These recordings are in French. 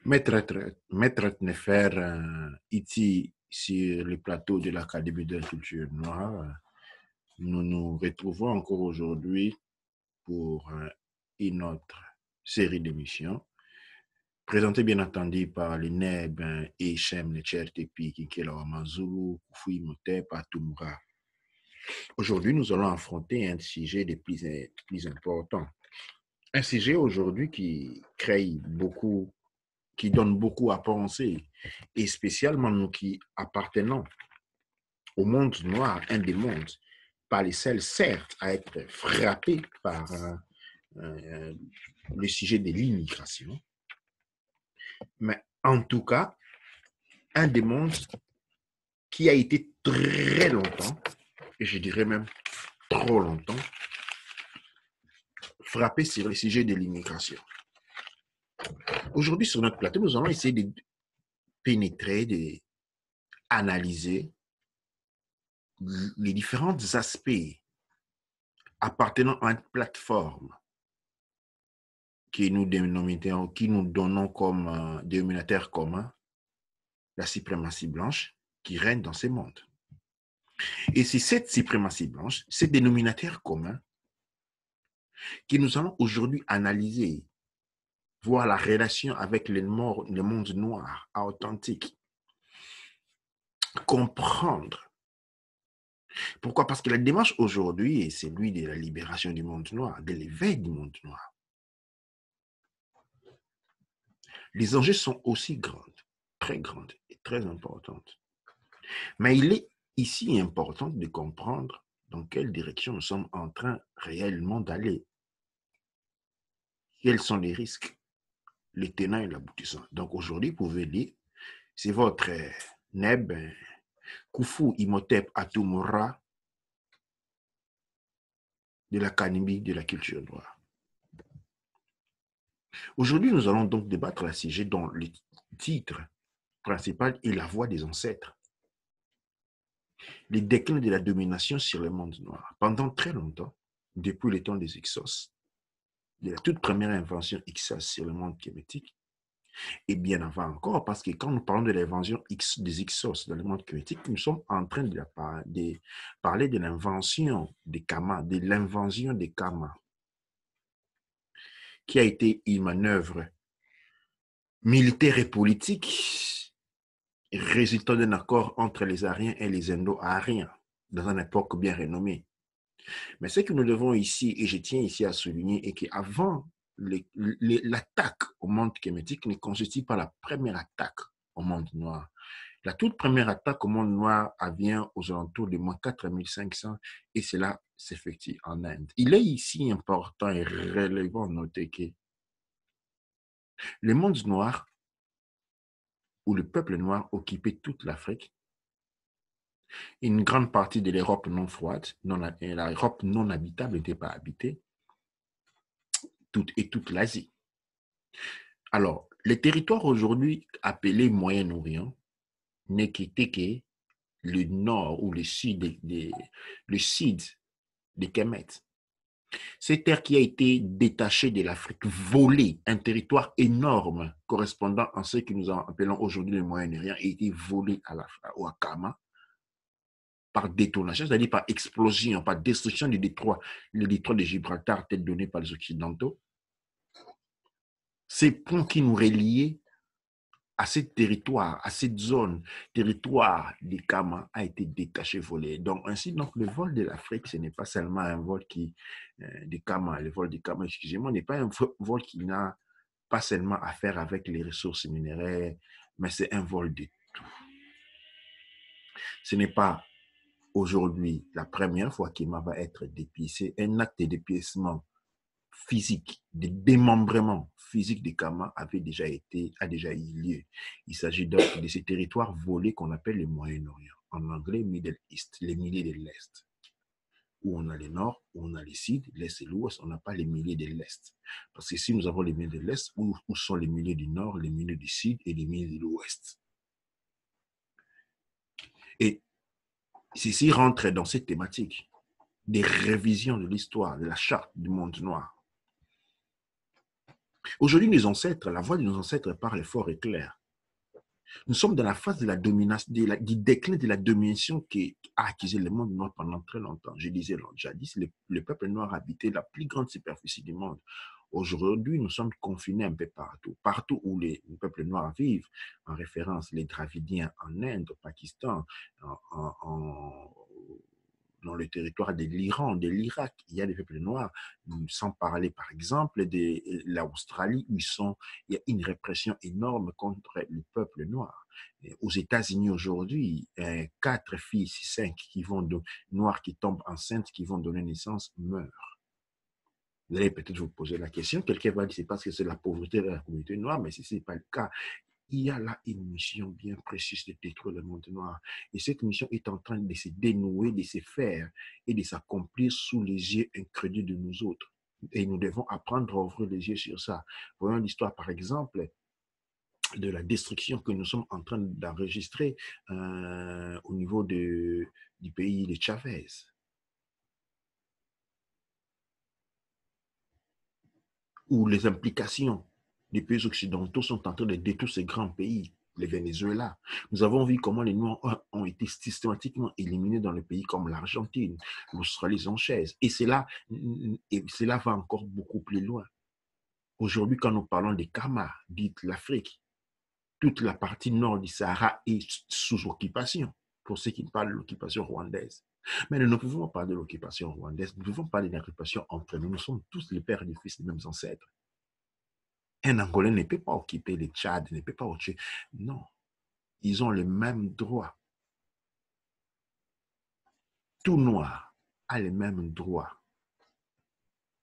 Maître Tnefer, ici, sur le plateau de l'Académie de la culture noire, nous nous retrouvons encore aujourd'hui pour une autre série d'émissions, présentée bien entendu par les Neb et Shem Nechertepi, Kinkela Wamazulu, Kufui Motep, Atumura. Aujourd'hui, nous allons affronter un sujet des plus importants. Un sujet aujourd'hui qui crée beaucoup, qui donne beaucoup à penser, et spécialement nous qui appartenons au monde noir, un des mondes, par les seuls, certes, à être frappés par le sujet de l'immigration, mais en tout cas, un des mondes qui a été très longtemps, et je dirais même trop longtemps, frappé sur le sujet de l'immigration. Aujourd'hui, sur notre plateau, nous allons essayer de pénétrer, d'analyser les différents aspects appartenant à une plateforme qui nous donnons comme dénominateur commun la suprématie blanche qui règne dans ce monde. Et c'est cette suprématie blanche, ce dénominateur commun, que nous allons aujourd'hui analyser, voir la relation avec le monde noir, authentique, comprendre. Pourquoi? Parce que la démarche aujourd'hui est celui de la libération du monde noir, de l'éveil du monde noir. Les enjeux sont aussi grands, très grandes et très importantes. Mais il est ici important de comprendre dans quelle direction nous sommes en train réellement d'aller. Quels sont les risques, les tenants et l'aboutissant. Donc aujourd'hui, vous pouvez lire, c'est votre Neb Kufu Imhotep Atumura de l'Académie de la culture noire. Aujourd'hui, nous allons donc débattre à sujet dont le titre principal est la voix des ancêtres. Les déclins de la domination sur le monde noir. Pendant très longtemps, depuis le temps des Hyksos, de la toute première invention Hyksos sur le monde kémétique, et bien avant encore, parce que quand nous parlons de l'invention des Hyksos dans le monde kémétique, nous sommes en train de parler de l'invention des Kamas, de l'invention des Kamas, qui a été une manœuvre militaire et politique résultant d'un accord entre les Ariens et les Indo-Ariens dans une époque bien renommée. Mais ce que nous devons ici, et je tiens ici à souligner, est qu'avant l'attaque au monde kémétique ne constitue pas la première attaque au monde noir. La toute première attaque au monde noir vient aux alentours de moins 4500 et cela s'effectue en Inde. Il est ici important et relevant de noter que le monde noir où le peuple noir occupait toute l'Afrique, une grande partie de l'Europe non froide, l'Europe non habitable n'était pas habitée, toute l'Asie. Alors, les territoires aujourd'hui appelés Moyen-Orient n'étaient que le nord ou le sud des Kemet. Cette terre qui a été détachée de l'Afrique, volée, un territoire énorme correspondant à ce que nous appelons aujourd'hui le Moyen-Orient, a été volé au Akama par détonation, c'est-à-dire par explosion, par destruction du détroit, le détroit de Gibraltar tel donné par les Occidentaux. Ces ponts qui nous reliaient à ce territoire, à cette zone, territoire des Kamas a été détaché, volé. Donc, ainsi, donc, le vol de l'Afrique, ce n'est pas seulement un vol des Kamas, le vol des Kamas, excusez-moi, n'est pas un vol qui n'a pas seulement à faire avec les ressources minéraires, mais c'est un vol de tout. Ce n'est pas aujourd'hui la première fois qu'Ima va être dépiécé, un acte de dépiècement physique, de démembrement physique des Kamas a déjà eu lieu. Il s'agit donc de ces territoires volés qu'on appelle le Moyen-Orient. En anglais, Middle East, les milliers de l'Est. Où on a le Nord, où on a le Sud, l'Est et l'Ouest, on n'a pas les milliers de l'Est. Parce que si nous avons les milliers de l'Est, où sont les milliers du Nord, les milliers du Sud et les milliers de l'Ouest? Et ceci rentre dans cette thématique des révisions de l'histoire, de la charte du monde noir. Aujourd'hui, nos ancêtres, la voix de nos ancêtres parle fort et clair. Nous sommes dans la phase de la domination, du déclin de la domination qui a accusé le monde noir pendant très longtemps. Je disais jadis, le peuple noir habitait la plus grande superficie du monde. Aujourd'hui, nous sommes confinés un peu partout. Partout où les peuples noirs vivent, en référence les Dravidiens en Inde, au Pakistan, dans le territoire de l'Iran, de l'Irak, il y a des peuples noirs, sans parler par exemple de l'Australie où il y a une répression énorme contre le peuple noir. Et aux États-Unis aujourd'hui, 4 filles, 5 noirs qui tombent enceintes, qui vont donner naissance, meurent. Vous allez peut-être vous poser la question, quelqu'un va dire c'est parce que c'est la pauvreté de la communauté noire, mais si ce n'est pas le cas, il y a là une mission bien précise de détruire le monde noir. Et cette mission est en train de se dénouer, de se faire et de s'accomplir sous les yeux incrédules de nous autres. Et nous devons apprendre à ouvrir les yeux sur ça. Voyons l'histoire, par exemple, de la destruction que nous sommes en train d'enregistrer au niveau du pays de Chavez. Où les implications des pays occidentaux sont en train de détruire ces grands pays, le Venezuela. Nous avons vu comment les Noirs ont été systématiquement éliminés dans les pays comme l'Argentine, l'Australie sans chaise. Et cela va encore beaucoup plus loin. Aujourd'hui, quand nous parlons des Kama, dite l'Afrique, toute la partie nord du Sahara est sous occupation, pour ceux qui parlent de l'occupation rwandaise. Mais nous ne pouvons pas parler de l'occupation rwandaise, nous ne pouvons pas parler d'occupation entre nous. Nous sommes tous les pères et les fils des mêmes ancêtres. Un Angolais ne peut pas occuper le Tchad, ne peut pas occuper. Non, ils ont les mêmes droits. Tout noir a les mêmes droits,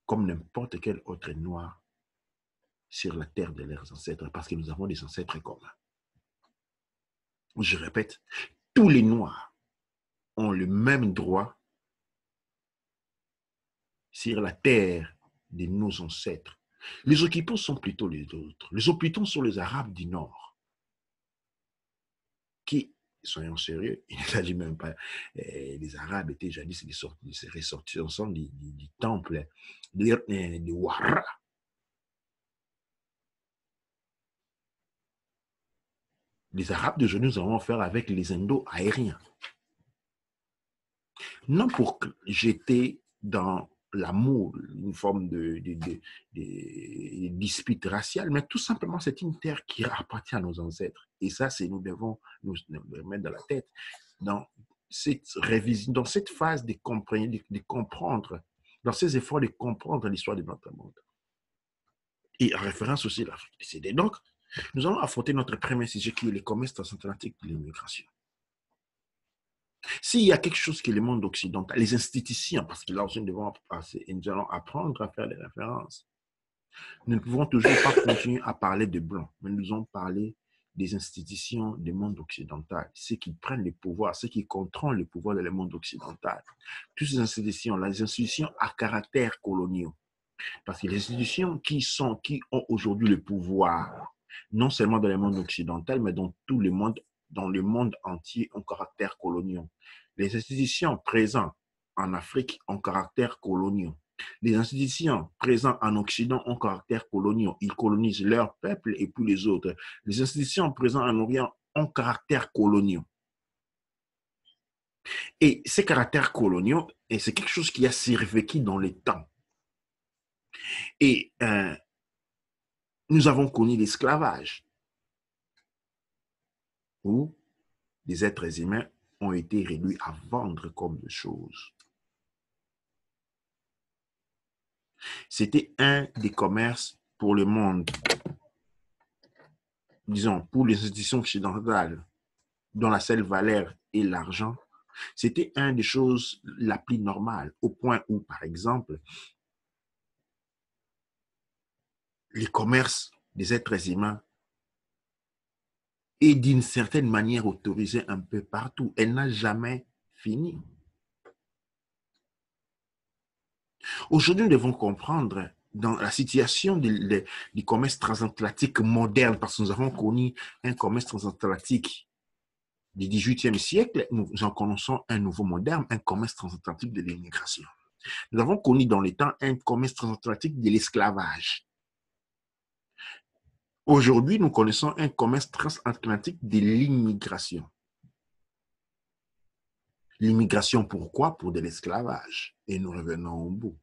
comme n'importe quel autre noir sur la terre de leurs ancêtres, parce que nous avons des ancêtres communs. Je répète, tous les noirs ont le même droit sur la terre de nos ancêtres. Les occupants sont plutôt les autres. Les occupants sont les Arabes du Nord, qui, soyons sérieux, il ne s'agit même pas, les Arabes étaient jadis des ressortissants du temple de Ouara. Les Arabes d'aujourd'hui, nous avons affaire avec les Indo-aériens. Non pour jeter dans l'amour une forme de dispute raciale, mais tout simplement, c'est une terre qui appartient à nos ancêtres. Et ça, nous devons nous mettre dans la tête. Dans cette révision, dans cette phase de comprendre, dans ces efforts de comprendre l'histoire de notre monde. Et en référence aussi à l'Afrique du Sud. Donc, nous allons affronter notre premier sujet qui est le commerce transatlantique de l'immigration. S'il y a quelque chose que le monde occidental, les institutions, parce que là aussi nous devons passer et nous allons apprendre à faire des références. Nous ne pouvons toujours pas continuer à parler de blancs, mais nous allons parler des institutions du monde occidental, ceux qui prennent le pouvoir, ceux qui contrôlent le pouvoir dans le monde occidental. Toutes ces institutions, les institutions à caractère colonial, parce que les institutions qui ont aujourd'hui le pouvoir, non seulement dans le monde occidental, mais dans tout le monde, dans le monde entier, ont caractère colonial. Les institutions présentes en Afrique ont caractère colonial. Les institutions présentes en Occident ont caractère colonial. Ils colonisent leur peuple et puis les autres. Les institutions présentes en Orient ont caractère colonial. Et ces caractères coloniaux, c'est quelque chose qui a survécu dans le temps. Et nous avons connu l'esclavage, où les êtres humains ont été réduits à vendre comme des choses. C'était un des commerces pour le monde, disons, pour les institutions occidentales, dont la seule valeur est l'argent. C'était une des choses la plus normale, au point où, par exemple, les commerces des êtres humains est d'une certaine manière autorisée un peu partout. Elle n'a jamais fini. Aujourd'hui, nous devons comprendre dans la situation du commerce transatlantique moderne, parce que nous avons connu un commerce transatlantique du XVIIIe siècle, nous en connaissons un nouveau moderne, un commerce transatlantique de l'immigration. Nous avons connu dans les temps un commerce transatlantique de l'esclavage. Aujourd'hui, nous connaissons un commerce transatlantique de l'immigration. L'immigration, pourquoi? Pour de l'esclavage. Et nous revenons au bout.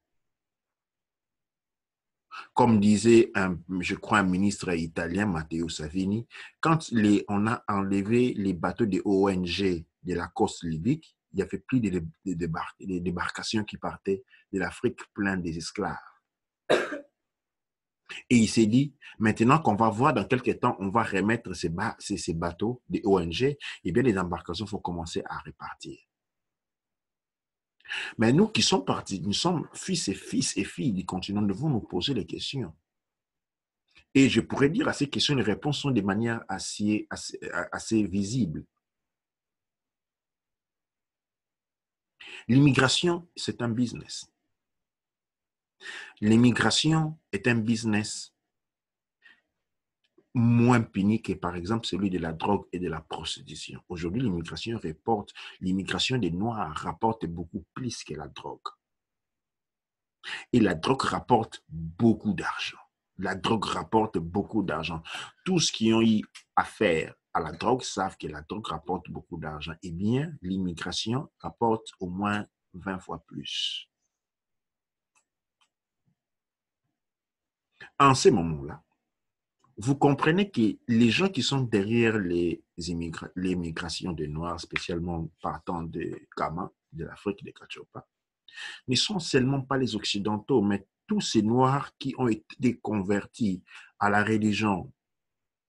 Comme disait, je crois, un ministre italien, Matteo Salvini, quand on a enlevé les bateaux des ONG de la côte libyque, il n'y avait plus de débarcations qui partaient de l'Afrique plein des esclaves. Et il s'est dit, maintenant qu'on va voir dans quelques temps, on va remettre ces bateaux des ONG, eh bien les embarcations, il faut commencer à repartir. Mais nous qui sommes partis, nous sommes fils et filles du continent, nous devons nous poser les questions. Et je pourrais dire à ces questions, les réponses sont de manière assez visible. L'immigration, c'est un business. L'immigration est un business moins puni que, par exemple, celui de la drogue et de la prostitution. Aujourd'hui, l'immigration des Noirs rapporte beaucoup plus que la drogue. Et la drogue rapporte beaucoup d'argent. La drogue rapporte beaucoup d'argent. Tous qui ont eu affaire à la drogue savent que la drogue rapporte beaucoup d'argent. Eh bien, l'immigration rapporte au moins 20 fois plus. En ces moments-là, vous comprenez que les gens qui sont derrière l'immigration des Noirs, spécialement partant de Gama, de l'Afrique de Kachopa, ne sont seulement pas les Occidentaux, mais tous ces Noirs qui ont été convertis à la religion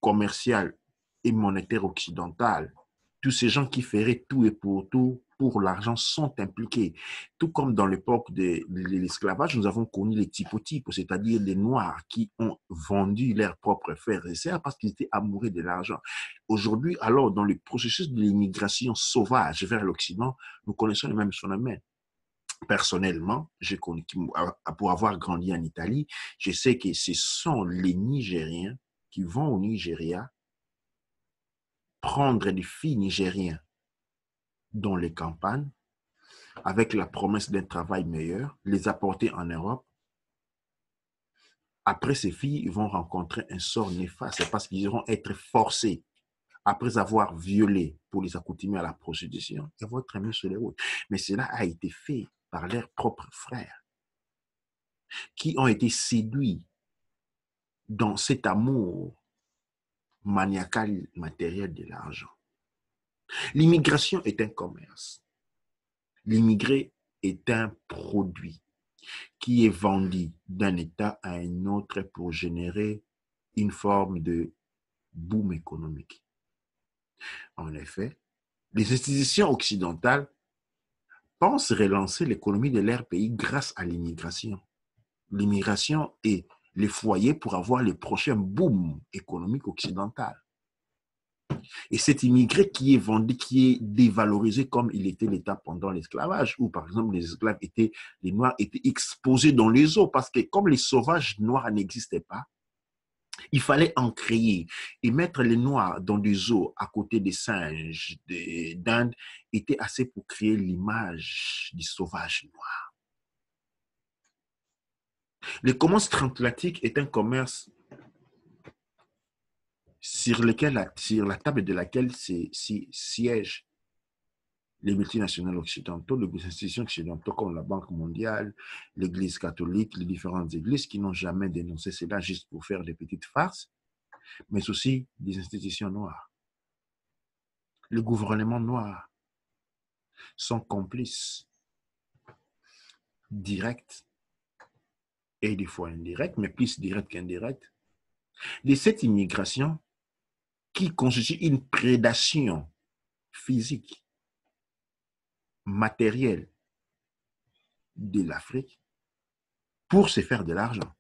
commerciale et monétaire occidentale. Tous ces gens qui feraient tout et pour tout pour l'argent sont impliqués. Tout comme dans l'époque de l'esclavage, nous avons connu les typos, c'est-à-dire les Noirs qui ont vendu leurs propres frères et sœurs parce qu'ils étaient amoureux de l'argent. Aujourd'hui, alors, dans le processus de l'immigration sauvage vers l'Occident, nous connaissons le même phénomène. Personnellement, pour avoir grandi en Italie, je sais que ce sont les Nigériens qui vont au Nigeria prendre des filles nigériennes dans les campagnes avec la promesse d'un travail meilleur, les apporter en Europe. Après, ces filles vont rencontrer un sort néfaste parce qu'ils vont être forcés, après avoir violé pour les accoutumer à la prostitution, ils vont être mis sur les routes. Mais cela a été fait par leurs propres frères qui ont été séduits dans cet amour maniacal matériel de l'argent. L'immigration est un commerce. L'immigré est un produit qui est vendu d'un État à un autre pour générer une forme de boom économique. En effet, les institutions occidentales pensent relancer l'économie de leur pays grâce à l'immigration. L'immigration est le foyer pour avoir le prochain boom économique occidental. Et cet immigré qui est vendu, qui est dévalorisé comme il était l'État pendant l'esclavage, où par exemple les Noirs étaient exposés dans les eaux, parce que comme les sauvages noirs n'existaient pas, il fallait en créer. Et mettre les Noirs dans des eaux à côté des singes d'Inde était assez pour créer l'image du sauvage noir. Le commerce transatlantique est un commerce sur la table de laquelle siègent les multinationales occidentaux, les institutions occidentaux comme la Banque mondiale, l'Église catholique, les différentes églises qui n'ont jamais dénoncé cela juste pour faire des petites farces, mais aussi des institutions noires. Le gouvernement noir sont complices directs et des fois indirects, mais plus directs qu'indirects, de cette immigration qui constitue une prédation physique, matérielle de l'Afrique pour se faire de l'argent.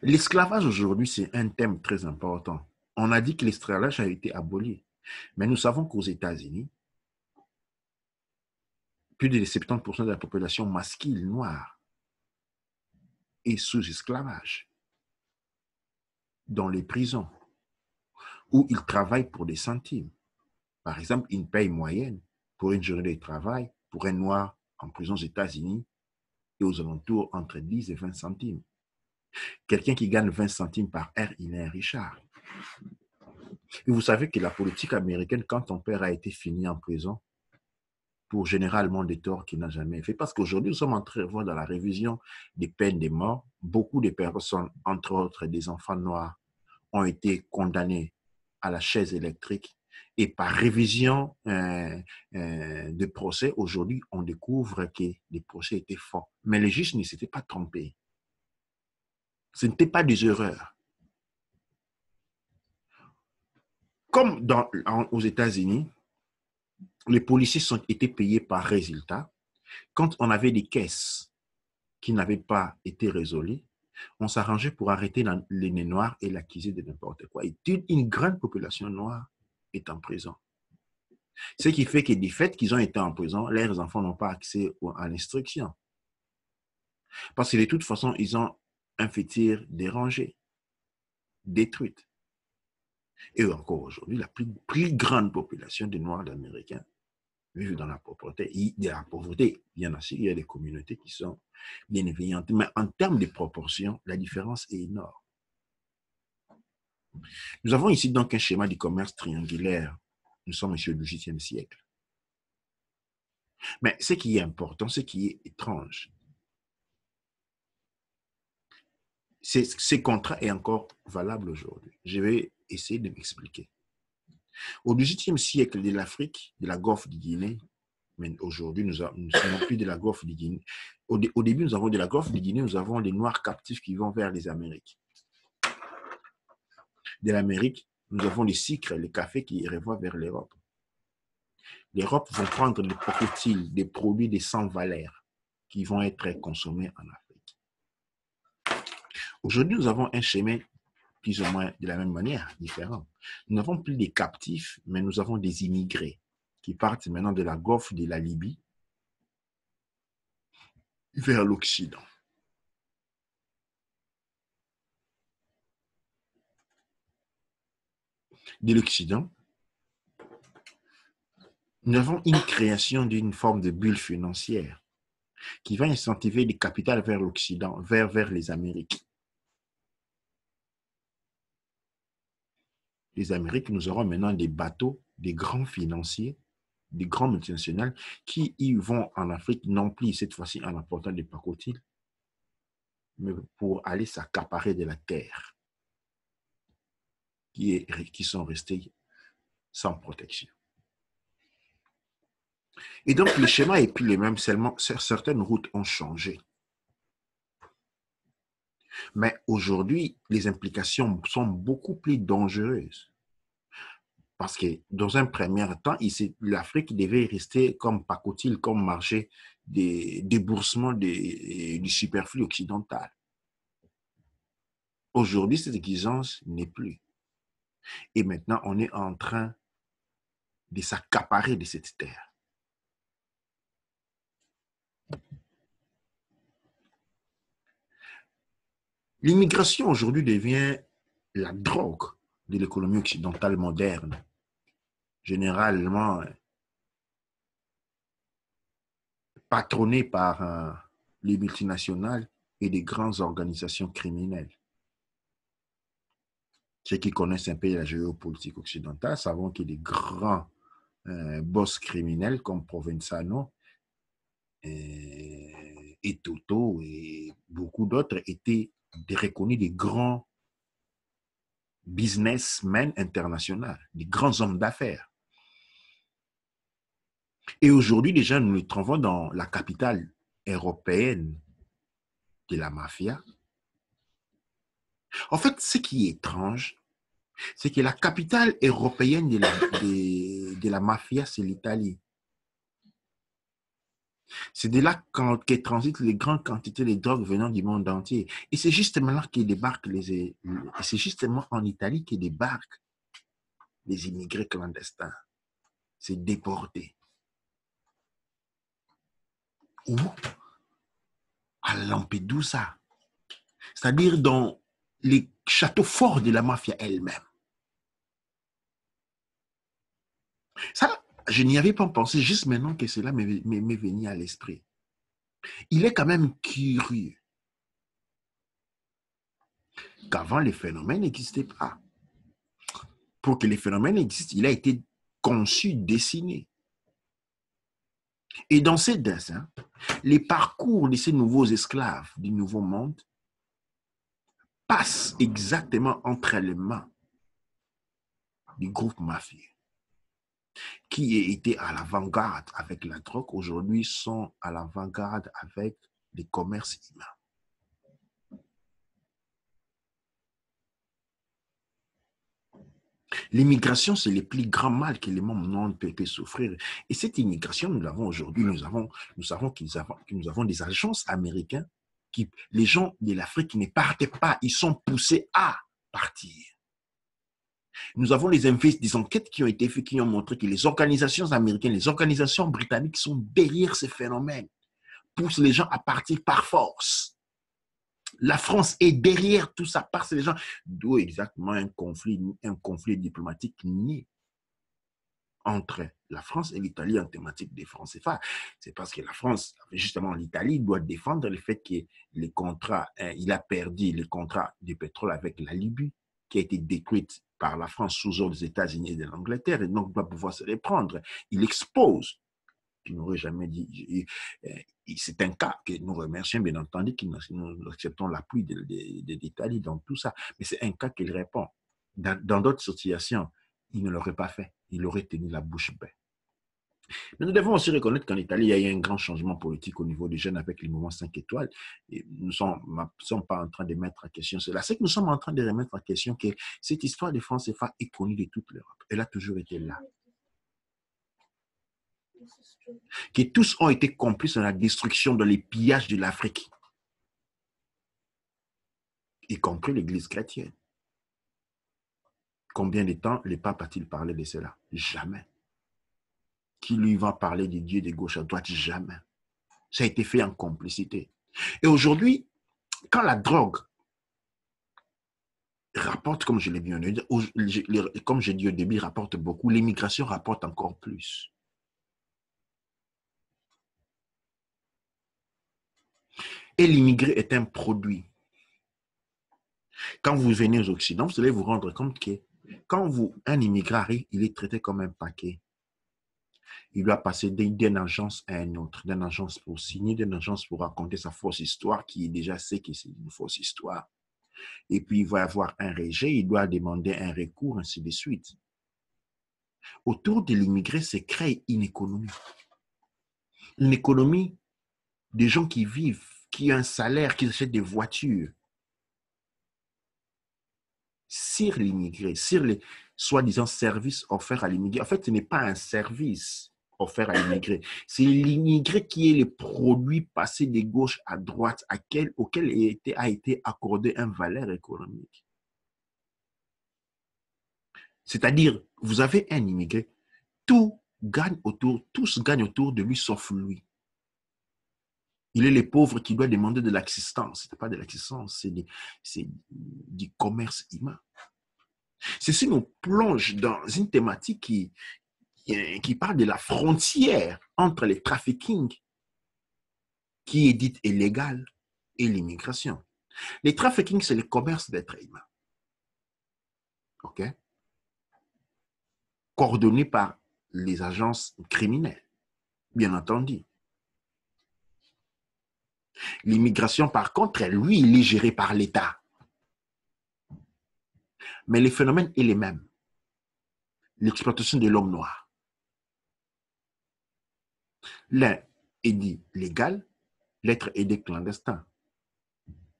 L'esclavage aujourd'hui, c'est un thème très important. On a dit que l'esclavage a été aboli, mais nous savons qu'aux États-Unis, plus de 70% de la population masculine noire est sous esclavage dans les prisons où ils travaillent pour des centimes. Par exemple, une paye moyenne pour une journée de travail pour un noir en prison aux États-Unis et aux alentours entre 10 et 20 centimes. Quelqu'un qui gagne 20 centimes par heure, il est un richard. Et vous savez que la politique américaine, quand ton père a été fini en prison, pour généralement des torts qu'il n'a jamais fait. Parce qu'aujourd'hui, nous sommes en train de voir dans la révision des peines de mort, beaucoup de personnes, entre autres des enfants noirs, ont été condamnés à la chaise électrique. Et par révision de procès, aujourd'hui, on découvre que les procès étaient faux. Mais les juges ne s'étaient pas trompés. Ce n'étaient pas des erreurs. Comme aux États-Unis, les policiers ont été payés par résultat. Quand on avait des caisses qui n'avaient pas été résolues, on s'arrangeait pour arrêter les nez noirs et l'accuser de n'importe quoi. Et une grande population noire est en prison. Ce qui fait que du fait qu'ils ont été en prison, leurs enfants n'ont pas accès à l'instruction. Parce que de toute façon, ils ont un futur dérangé, détruit. Et encore aujourd'hui, la plus grande population de Noirs américains vivent dans la pauvreté. Il y en a aussi, il y a des communautés qui sont bienveillantes. Mais en termes de proportion, la différence est énorme. Nous avons ici donc un schéma du commerce triangulaire. Nous sommes au XVIIIe siècle. Mais ce qui est important, ce qui est étrange, ce contrat est encore valable aujourd'hui. Je vais essayer de m'expliquer. Au XVIIIe siècle de l'Afrique, de la Golfe de Guinée, mais aujourd'hui, nous sommes plus de la Golfe de Guinée. Au début, nous avons de la Golfe de Guinée, nous avons des Noirs captifs qui vont vers les Amériques. De l'Amérique, nous avons les sucres, les cafés qui revoient vers l'Europe. L'Europe va prendre les cocotiles, des produits de sans valeur qui vont être consommés en Afrique. Aujourd'hui, nous avons un chemin plus ou moins de la même manière, différent. Nous n'avons plus des captifs, mais nous avons des immigrés qui partent maintenant de la Golfe de la Libye vers l'Occident. De l'Occident, nous avons une création d'une forme de bulle financière qui va incentiver les capitales vers l'Occident, vers les Amériques. Les Amériques, nous aurons maintenant des bateaux, des grands financiers, des grands multinationales qui y vont en Afrique, non plus cette fois-ci en apportant des pacotiles, mais pour aller s'accaparer de la terre qui sont restés sans protection. Et donc, le schéma est plus le même, seulement certaines routes ont changé. Mais aujourd'hui, les implications sont beaucoup plus dangereuses. Parce que dans un premier temps, l'Afrique devait rester comme pacotille, comme marché des déboursements du superflu occidental. Aujourd'hui, cette exigence n'est plus. Et maintenant, on est en train de s'accaparer de cette terre. L'immigration aujourd'hui devient la drogue de l'économie occidentale moderne, généralement patronnée par les multinationales et des grandes organisations criminelles. Ceux qui connaissent un peu la géopolitique occidentale savent que des grands boss criminels comme Provenzano et Toto et beaucoup d'autres étaient reconnus des grands businessmen internationaux, des grands hommes d'affaires. Et aujourd'hui, déjà, nous nous trouvons dans la capitale européenne de la mafia. En fait, ce qui est étrange, c'est que la capitale européenne de la mafia, c'est l'Italie. C'est de là que transitent les grandes quantités de drogue venant du monde entier. Et c'est justement là qu'ils débarquent c'est justement en Italie qu'ils débarquent les immigrés clandestins. C'est déporté. Où? À Lampedusa. C'est-à-dire dans les châteaux forts de la mafia elle-même. Ça, je n'y avais pas pensé, juste maintenant que cela m'est venu à l'esprit. Il est quand même curieux qu'avant les phénomènes n'existaient pas. Pour que les phénomènes existent, il a été conçu, dessiné. Et dans ces dessins, les parcours de ces nouveaux esclaves du Nouveau Monde passent exactement entre les mains du groupe mafieux qui étaient à l'avant-garde avec la drogue, aujourd'hui sont à l'avant-garde avec les commerces humains. L'immigration, c'est le plus grand mal que les membres non peuvent souffrir. Et cette immigration, nous l'avons aujourd'hui, nous savons que nous avons des agences américaines qui, les gens de l'Afrique qui ne partent pas, ils sont poussés à partir. Nous avons des enquêtes qui ont été faites, qui ont montré que les organisations américaines, les organisations britanniques sont derrière ces phénomènes, poussent les gens à partir par force. La France est derrière tout ça parce que les gens, d'où exactement un conflit diplomatique né entre la France et l'Italie en thématique des francs CFA. C'est parce que la France, justement l'Italie, doit défendre le fait que les contrats, il a perdu les contrats de pétrole avec la Libye, qui a été détruite par la France sous ordre des États-Unis et de l'Angleterre, et donc doit pouvoir se reprendre. Il expose, qui n'aurait jamais dit, c'est un cas que nous remercions, bien entendu, que nous acceptons l'appui de l'Italie dans tout ça, mais c'est un cas qu'il répond. Dans d'autres situations, il ne l'aurait pas fait. Il aurait tenu la bouche bée. Mais nous devons aussi reconnaître qu'en Italie, il y a eu un grand changement politique au niveau des jeunes avec le mouvement 5 étoiles. Et nous ne sommes pas en train de mettre en question cela. C'est que nous sommes en train de remettre en question que cette histoire de France CFA est connue de toute l'Europe. Elle a toujours été là. Que tous ont été complices dans la destruction, dans les pillages de l'Afrique, y compris l'Église chrétienne. Combien de temps le pape a-t-il parlé de cela? Jamais. Qui lui va parler de Dieu de gauche à droite? Jamais. Ça a été fait en complicité. Et aujourd'hui, quand la drogue rapporte, comme je l'ai bien dit, comme j'ai dit au début, rapporte beaucoup, l'immigration rapporte encore plus. Et l'immigré est un produit. Quand vous venez aux Occidents, vous allez vous rendre compte que quand un immigré arrive, il est traité comme un paquet. Il doit passer d'une agence à une autre, d'une agence pour signer, d'une agence pour raconter sa fausse histoire, qui déjà sait que c'est une fausse histoire. Et puis, il va avoir un rejet, il doit demander un recours, ainsi de suite. Autour de l'immigré se crée une économie. Une économie des gens qui vivent, qui ont un salaire, qui achètent des voitures. Sur l'immigré, sur les soi-disant services offerts à l'immigré. En fait, ce n'est pas un service offert à l'immigré. C'est l'immigré qui est le produit passé de gauche à droite, auquel a été accordé une valeur économique. C'est-à-dire, vous avez un immigré, tous gagnent autour de lui sauf lui. Il est le pauvre qui doit demander de l'assistance. Ce n'est pas de l'assistance, c'est du commerce humain. Ceci nous plonge dans une thématique qui parle de la frontière entre les trafficking, qui est dite illégal, et l'immigration. Les trafficking, c'est le commerce d'êtres humains. OK? Coordonné par les agences criminelles, bien entendu. L'immigration, par contre, lui, il est géré par l'État. Mais le phénomène est le même. L'exploitation de l'homme noir. L'un est dit légal, l'autre est dit clandestin.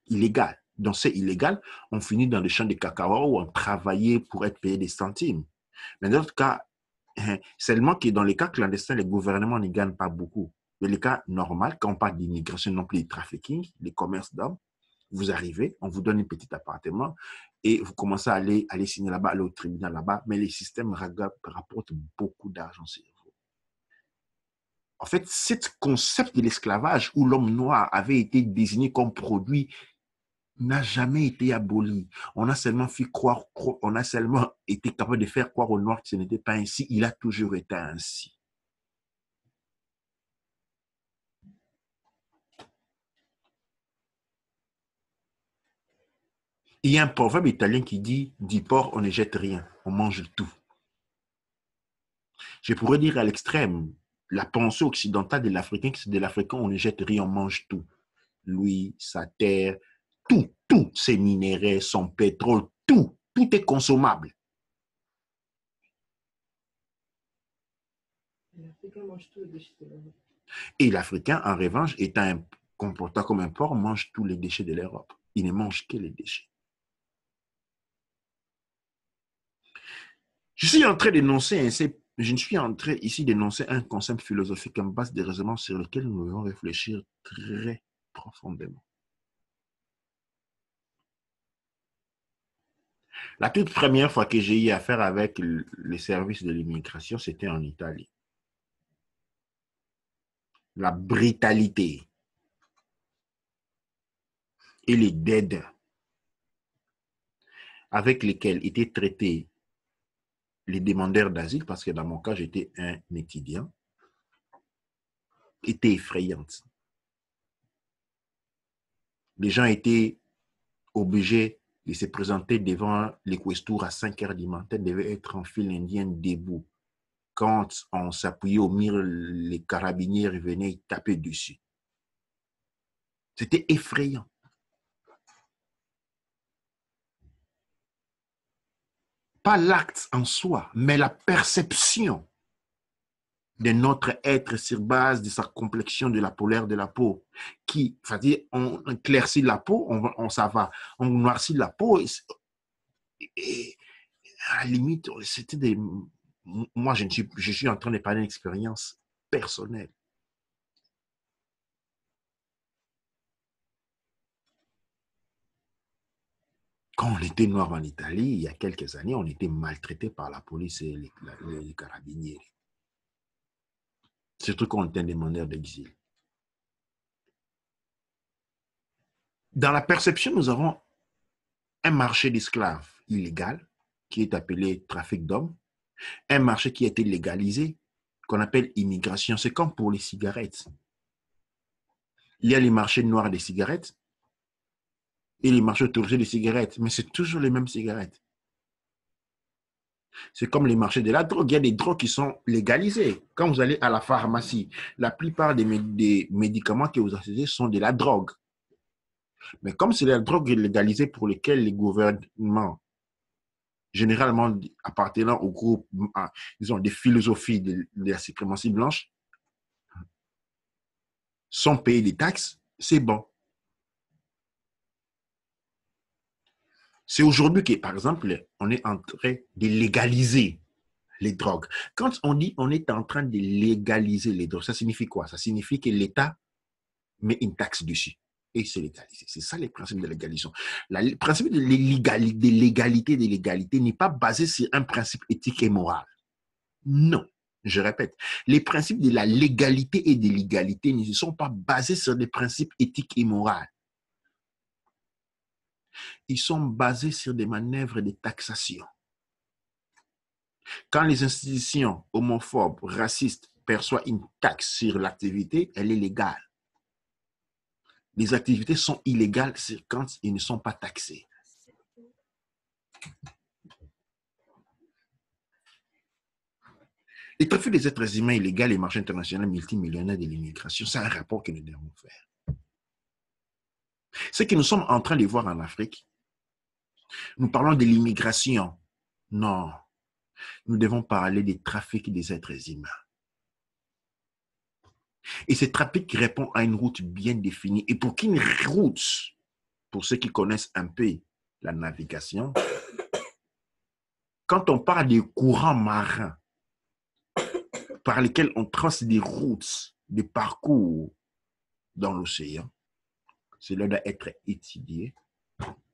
Illégal. Donc, c'est illégal, on finit dans les champs de cacao où on travaillait pour être payé des centimes. Mais dans d'autres cas, seulement que dans les cas clandestins, les gouvernements ne gagnent pas beaucoup. Dans les cas normaux, quand on parle d'immigration, non plus de trafficking, les commerces d'hommes, vous arrivez, on vous donne un petit appartement et vous commencez à aller signer là-bas, aller au tribunal là-bas, mais les systèmes rapportent beaucoup d'argent sur vous. En fait, ce concept de l'esclavage où l'homme noir avait été désigné comme produit n'a jamais été aboli. On a seulement été capable de faire croire aux Noirs que ce n'était pas ainsi. Il a toujours été ainsi. Il y a un proverbe italien qui dit « Du porc, on ne jette rien, on mange tout ». Je pourrais dire à l'extrême, la pensée occidentale de l'Africain, c'est de l'Africain, on ne jette rien, on mange tout. Lui, sa terre, tout, ses minéraux, son pétrole, tout est consommable. L'Africain mange tous les déchets de l'Europe. Et l'Africain, en revanche, étant comportant comme un porc, mange tous les déchets de l'Europe. Il ne mange que les déchets. Je suis en train d'énoncer un concept philosophique en base de raisonnement sur lequel nous devons réfléchir très profondément. La toute première fois que j'ai eu affaire avec les services de l'immigration, c'était en Italie. La brutalité et les dettes avec lesquels étaient traités les demandeurs d'asile, parce que dans mon cas, j'étais un étudiant, étaient effrayantes. Les gens étaient obligés de se présenter devant l'équestoire à 5 heures du matin, devaient être en file indienne debout. Quand on s'appuyait au mur, les carabiniers venaient taper dessus. C'était effrayant. Pas l'acte en soi, mais la perception de notre être sur base de sa complexion de la couleur de la peau, qui, c'est-à-dire, on éclaircit la peau, ça va, on noircit la peau, et à la limite, c'était des... Moi, je suis en train de parler d'une expérience personnelle. Quand on était noir en Italie, il y a quelques années, on était maltraité par la police et les carabiniers. Surtout quand on était un demandeur d'exil. Dans la perception, nous avons un marché d'esclaves illégal, qui est appelé trafic d'hommes, un marché qui a été légalisé, qu'on appelle immigration. C'est comme pour les cigarettes. Il y a les marchés noirs des cigarettes et les marchés autorisés des cigarettes, mais c'est toujours les mêmes cigarettes. C'est comme les marchés de la drogue. Il y a des drogues qui sont légalisées. Quand vous allez à la pharmacie, la plupart des médicaments que vous achetez sont de la drogue. Mais comme c'est la drogue légalisée pour lesquelles les gouvernements, généralement appartenant au groupe, disons, des philosophies de la suprématie blanche, sont payés des taxes, c'est bon. C'est aujourd'hui que, par exemple, on est en train de légaliser les drogues. Quand on dit on est en train de légaliser les drogues, ça signifie quoi? Ça signifie que l'État met une taxe dessus et c'est légalisé. C'est ça les principes de légalisation. Le principe de l'égalité n'est pas basé sur un principe éthique et moral. Non. Je répète, les principes de la légalité et de l'égalité ne sont pas basés sur des principes éthiques et moraux. Ils sont basés sur des manœuvres de taxation. Quand les institutions homophobes, racistes perçoivent une taxe sur l'activité, elle est légale. Les activités sont illégales quand ils ne sont pas taxés. Les trafics des êtres humains illégaux et les marchés internationaux multimillionnaires de l'immigration, c'est un rapport que nous devons faire. Ce que nous sommes en train de voir en Afrique, nous parlons de l'immigration. Non, nous devons parler des trafics des êtres humains. Et ce trafic répond à une route bien définie. Et pour qu'une route, pour ceux qui connaissent un peu la navigation, quand on parle des courants marins par lesquels on trace des routes, des parcours dans l'océan, cela doit être étudié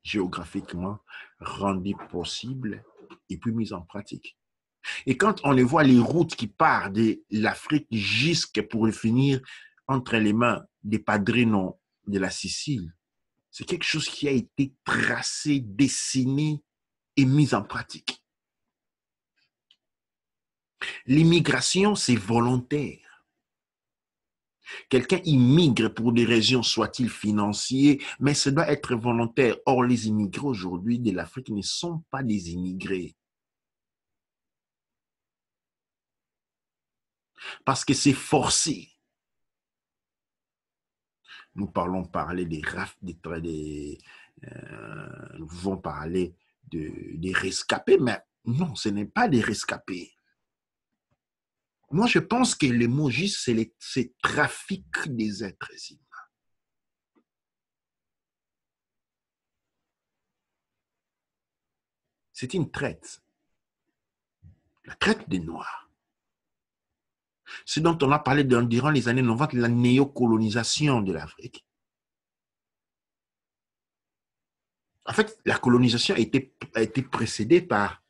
géographiquement, rendu possible et puis mis en pratique. Et quand on voit les routes qui partent de l'Afrique jusqu'à pour finir entre les mains des padrinos de la Sicile, c'est quelque chose qui a été tracé, dessiné et mis en pratique. L'immigration, c'est volontaire. Quelqu'un immigre pour des raisons, soit-il financières, mais ça doit être volontaire. Or, les immigrés aujourd'hui de l'Afrique ne sont pas des immigrés. Parce que c'est forcé. Nous parler des RAF, nous pouvons parler des rescapés, mais non, ce n'est pas des rescapés. Moi, je pense que le mot juste, c'est trafic des êtres humains. C'est une traite. La traite des Noirs. Ce dont on a parlé durant les années 90, la néocolonisation de l'Afrique. En fait, la colonisation a été précédée par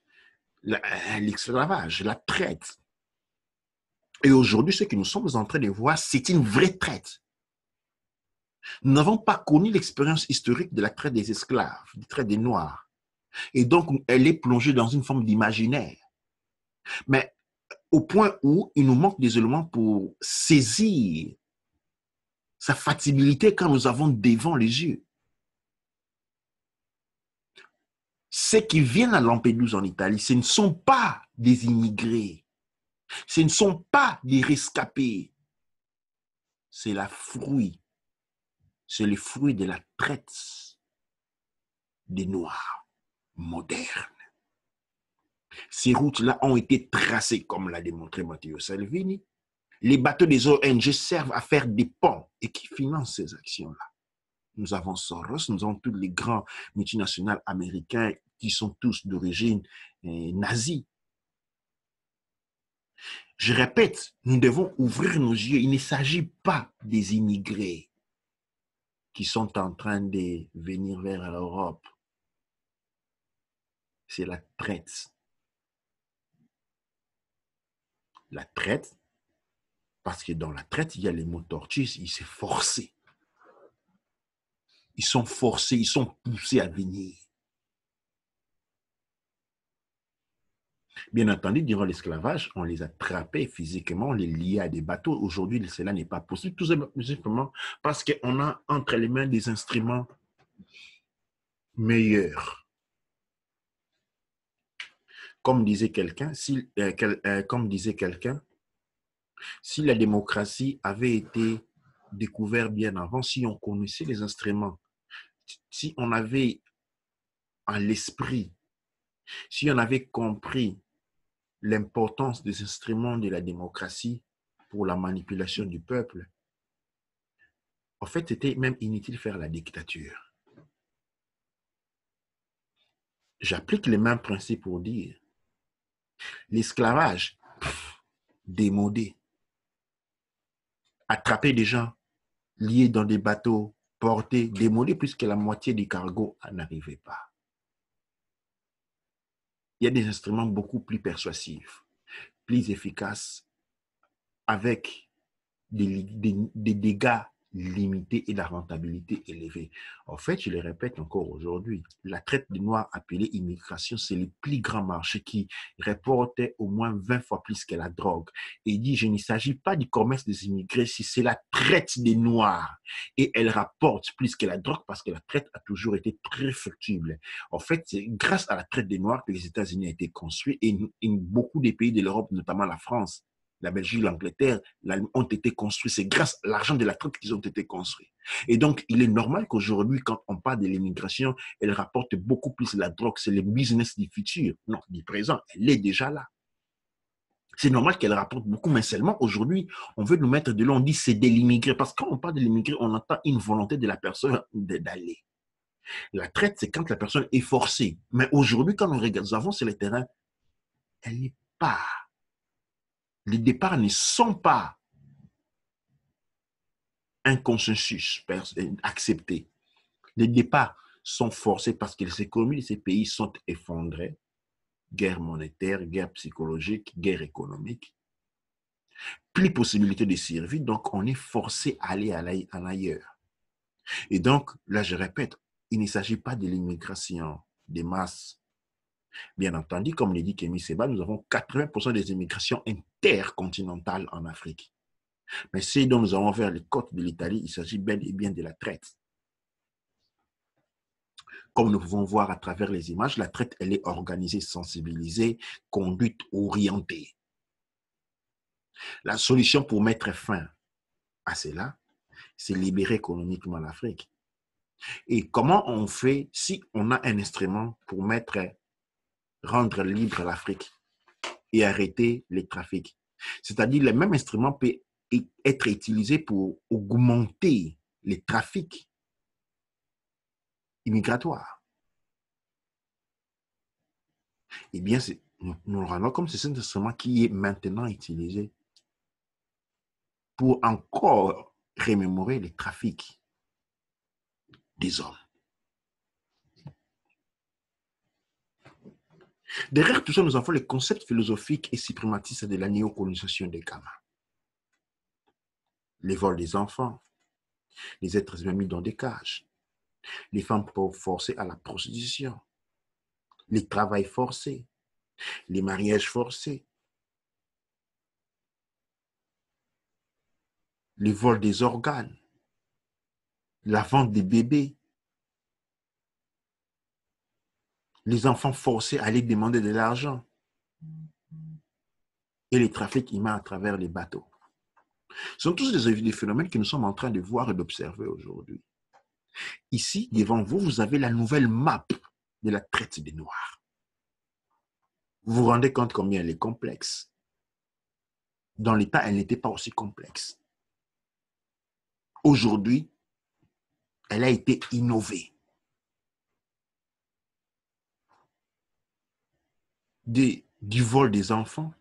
l'esclavage, la traite. Et aujourd'hui, ce que nous sommes en train de voir, c'est une vraie traite. Nous n'avons pas connu l'expérience historique de la traite des esclaves, de la traite des Noirs. Et donc, elle est plongée dans une forme d'imaginaire. Mais au point où il nous manque des éléments pour saisir sa fatigabilité quand nous avons devant les yeux. Ceux qui viennent à Lampedusa en Italie, ce ne sont pas des immigrés. Ce ne sont pas des rescapés. C'est le fruit de la traite des Noirs modernes. Ces routes-là ont été tracées, comme l'a démontré Matteo Salvini. Les bateaux des ONG servent à faire des ponts et qui financent ces actions-là. Nous avons Soros, nous avons tous les grands multinationales américains qui sont tous d'origine nazie. Je répète, nous devons ouvrir nos yeux. Il ne s'agit pas des immigrés qui sont en train de venir vers l'Europe. C'est la traite. La traite, parce que dans la traite, il y a les mots torture, il s'est forcé. Ils sont forcés, ils sont poussés à venir. Bien entendu, durant l'esclavage, on les attrapait physiquement, on les liait à des bateaux. Aujourd'hui, cela n'est pas possible, tout simplement parce qu'on a entre les mains des instruments meilleurs. Comme disait quelqu'un, si la démocratie avait été découverte bien avant, si on connaissait les instruments, si on avait en l'esprit, si on avait compris l'importance des instruments de la démocratie pour la manipulation du peuple, en fait, c'était même inutile de faire la dictature. J'applique les mêmes principes pour dire l'esclavage, démodé. Attraper des gens liés dans des bateaux, portés, démodés, puisque la moitié des cargos n'arrivait pas. Il y a des instruments beaucoup plus persuasifs, plus efficaces, avec des dégâts limités et la rentabilité élevée. En fait, je le répète encore aujourd'hui, la traite des Noirs appelée immigration, c'est le plus grand marché qui rapportait au moins 20 fois plus que la drogue. Et il dit, je ne s'agit pas du commerce des immigrés, si c'est la traite des Noirs. Et elle rapporte plus que la drogue parce que la traite a toujours été très fluctuable. En fait, c'est grâce à la traite des Noirs que les États-Unis ont été construits et beaucoup des pays de l'Europe, notamment la France, la Belgique, l'Angleterre, ont été construits. C'est grâce à l'argent de la traite qu'ils ont été construits. Et donc, il est normal qu'aujourd'hui, quand on parle de l'immigration, elle rapporte beaucoup plus la drogue. C'est le business du futur. Non, du présent. Elle est déjà là. C'est normal qu'elle rapporte beaucoup, mais seulement aujourd'hui, on veut nous mettre de là, on dit c'est de l'immigré. Parce que quand on parle de l'immigré, on entend une volonté de la personne d'aller. La traite, c'est quand la personne est forcée. Mais aujourd'hui, quand on regarde, nous avons sur le terrain, elle n'est pas. Les départs ne sont pas un consensus accepté. Les départs sont forcés parce que les économies de ces pays sont effondrées. Guerre monétaire, guerre psychologique, guerre économique. Plus possibilité de survie, donc on est forcé à aller à l'ailleurs. Et donc, là, je répète, il ne s'agit pas de l'immigration des masses. Bien entendu, comme l'a dit Kémy Seba, nous avons 80% des immigrations intercontinentales en Afrique. Mais ce dont nous allons vers les côtes de l'Italie, il s'agit bel et bien de la traite. Comme nous pouvons voir à travers les images, la traite, elle est organisée, sensibilisée, conduite, orientée. La solution pour mettre fin à cela, c'est libérer économiquement l'Afrique. Et comment on fait si on a un instrument pour rendre libre l'Afrique et arrêter les trafics? C'est-à-dire, le même instrument peut être utilisé pour augmenter les trafics immigratoires. Eh bien, nous le rendons comme c'est cet instrument qui est maintenant utilisé pour encore remémorer les trafics des hommes. Derrière tout ça, nous avons les concepts philosophiques et suprématistes de la néocolonisation des gamins. Les vols des enfants, les êtres humains mis dans des cages, les femmes forcées à la prostitution, les travails forcés, les mariages forcés, les vols des organes, la vente des bébés, les enfants forcés à aller demander de l'argent et les trafics humains à travers les bateaux. Ce sont tous des phénomènes que nous sommes en train de voir et d'observer aujourd'hui. Ici, devant vous, vous avez la nouvelle map de la traite des Noirs. Vous vous rendez compte combien elle est complexe. Dans l'État, elle n'était pas aussi complexe. Aujourd'hui, elle a été innovée. Du vol des enfants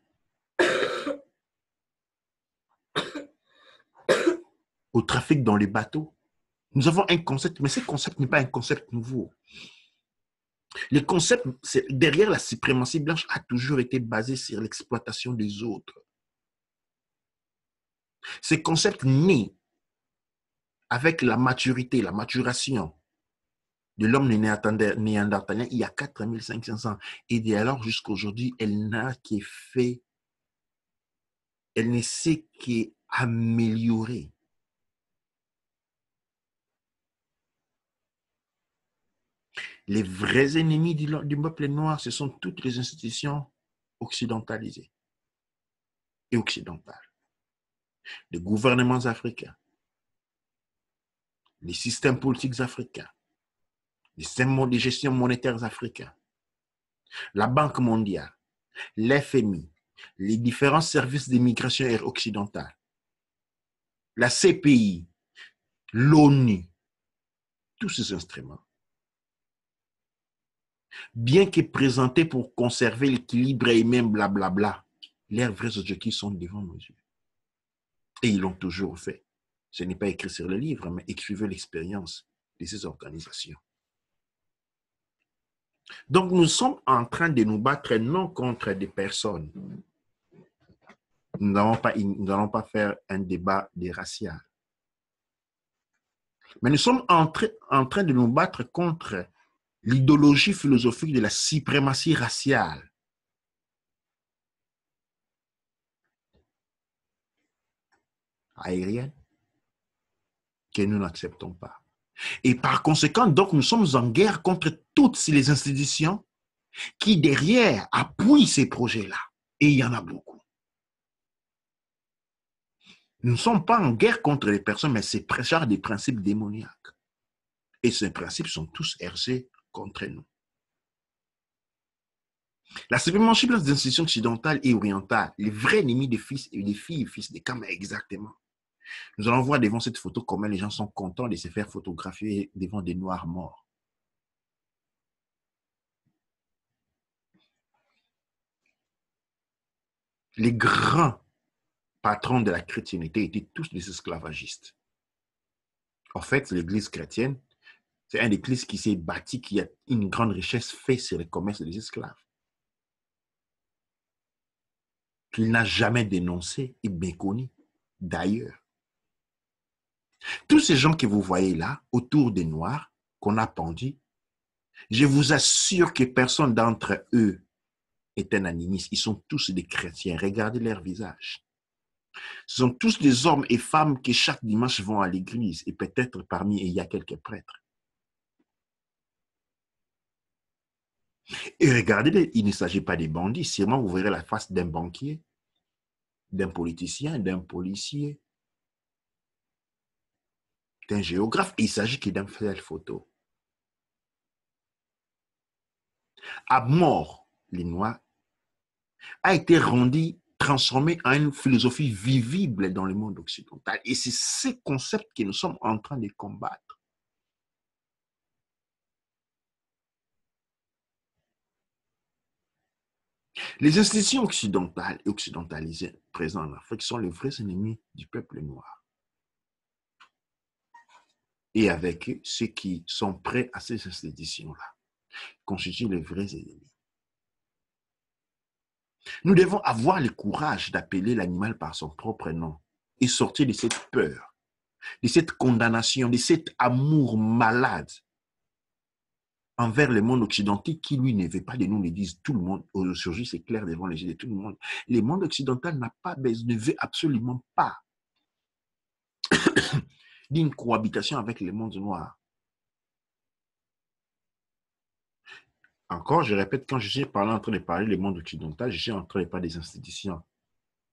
au trafic dans les bateaux. Nous avons un concept, mais ce concept n'est pas un concept nouveau. Le concept derrière la suprématie blanche a toujours été basé sur l'exploitation des autres. Ce concept naît avec la maturité, la maturation de l'homme néandertalien il y a 4500 ans. Et dès alors jusqu'à aujourd'hui, elle n'a qu'à fait, elle ne sait qu'améliorer. Les vrais ennemis du peuple noir, ce sont toutes les institutions occidentalisées et occidentales. Les gouvernements africains, les systèmes politiques africains, les systèmes de gestion monétaires africains, la Banque mondiale, l'FMI, les différents services d'immigration occidentale, la CPI, l'ONU, tous ces instruments, bien que présentés pour conserver l'équilibre et même blablabla, leurs vrais objectifs sont devant nos yeux. Et ils l'ont toujours fait. Ce n'est pas écrit sur le livre, mais écrivez l'expérience de ces organisations. Donc, nous sommes en train de nous battre non contre des personnes. Nous n'allons pas faire un débat des racial. Mais nous sommes en train de nous battre contre l'idéologie philosophique de la suprématie raciale. Aérienne, que nous n'acceptons pas. Et par conséquent, donc, nous sommes en guerre contre toutes les institutions qui, derrière, appuient ces projets-là. Et il y en a beaucoup. Nous ne sommes pas en guerre contre les personnes, mais c'est prêcheurs des principes démoniaques. Et ces principes sont tous ergés contre nous. La suprématie des institutions occidentales et orientales, les vrais ennemis des fils et des filles, fils des Kama, exactement. Nous allons voir devant cette photo comment les gens sont contents de se faire photographier devant des Noirs morts. Les grands patrons de la chrétienté étaient tous des esclavagistes. En fait, l'Église chrétienne, c'est une église qui s'est bâtie, qui a une grande richesse faite sur le commerce des esclaves. Qu'il n'a jamais dénoncé et bien connu d'ailleurs. Tous ces gens que vous voyez là, autour des Noirs, qu'on a pendus, je vous assure que personne d'entre eux est un animiste. Ils sont tous des chrétiens. Regardez leur visage. Ce sont tous des hommes et femmes qui chaque dimanche vont à l'église et peut-être parmi eux, il y a quelques prêtres. Et regardez, il ne s'agit pas des bandits. Sûrement, vous verrez la face d'un banquier, d'un politicien, d'un policier, d'un géographe. Il s'agit que d'un seul photo. À mort, les Noirs a été rendu, transformé en une philosophie visible dans le monde occidental. Et c'est ce concept que nous sommes en train de combattre. Les institutions occidentales et occidentalisées présentes en Afrique sont les vrais ennemis du peuple noir. Et avec eux, ceux qui sont prêts à ces institutions-là constituent les vrais ennemis. Nous devons avoir le courage d'appeler l'animal par son propre nom et sortir de cette peur, de cette condamnation, de cet amour malade envers le monde occidental qui, lui, ne veut pas de nous, le disent tout le monde. Aujourd'hui, c'est clair devant les yeux de tout le monde. Le monde occidental ne veut absolument pas d'une cohabitation avec le monde noir. Encore, je répète, quand je suis en train de parler du monde occidental, je suis en train de parler des institutions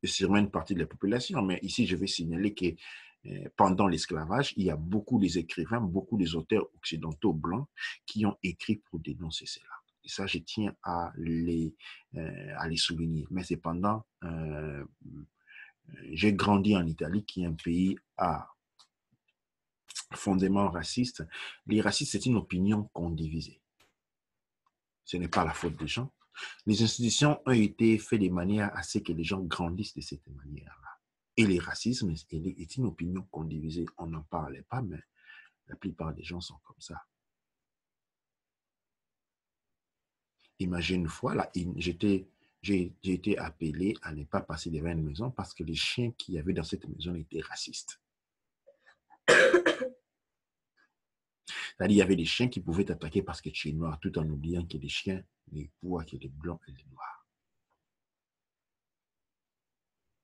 et sûrement une partie de la population. Mais ici, je vais signaler que pendant l'esclavage, il y a beaucoup d'écrivains, beaucoup d'auteurs occidentaux blancs qui ont écrit pour dénoncer cela. Et ça, je tiens à les souligner. Mais cependant, j'ai grandi en Italie, qui est un pays à fondement raciste. Les racistes, c'est une opinion qu'on divise. Ce n'est pas la faute des gens. Les institutions ont été faites de manière à ce que les gens grandissent de cette manière-là. Et le racisme est une opinion qu'on divisait. On n'en parlait pas, mais la plupart des gens sont comme ça. Imagine une fois, là, j'ai été appelé à ne pas passer devant une maison parce que les chiens qu'il y avait dans cette maison étaient racistes. C'est-à-dire, il y avait des chiens qui pouvaient t'attaquer parce que tu es noir, tout en oubliant que les chiens ne voient que les blancs et les noirs.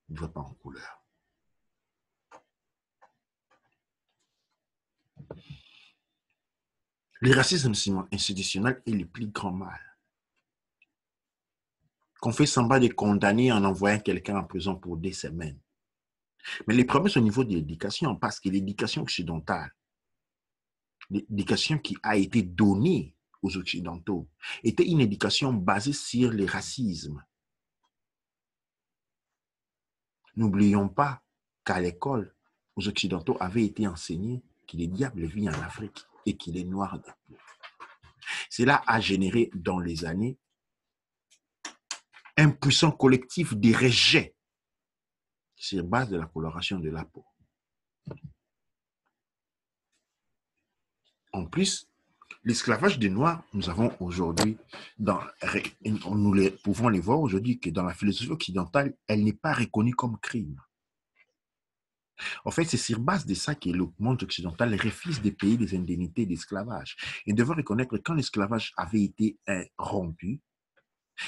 Ils ne voient pas en couleur. Le racisme institutionnel est le plus grand mal. Qu'on fait semblant de condamner en envoyant quelqu'un en prison pour des semaines. Mais les problèmes sont au niveau de l'éducation, parce que l'éducation occidentale, l'éducation qui a été donnée aux Occidentaux, était une éducation basée sur le racisme. N'oublions pas qu'à l'école, aux Occidentaux avait été enseigné que le diable vit en Afrique et qu'il est noir de peau. Cela a généré dans les années un puissant collectif de rejet sur base de la coloration de la peau. En plus, l'esclavage des Noirs, nous avons aujourd'hui, nous pouvons les voir aujourd'hui que dans la philosophie occidentale, elle n'est pas reconnue comme crime. En fait, c'est sur base de ça que le monde occidental refuse de payer des indemnités d'esclavage. Et devons reconnaître que quand l'esclavage avait été rompu,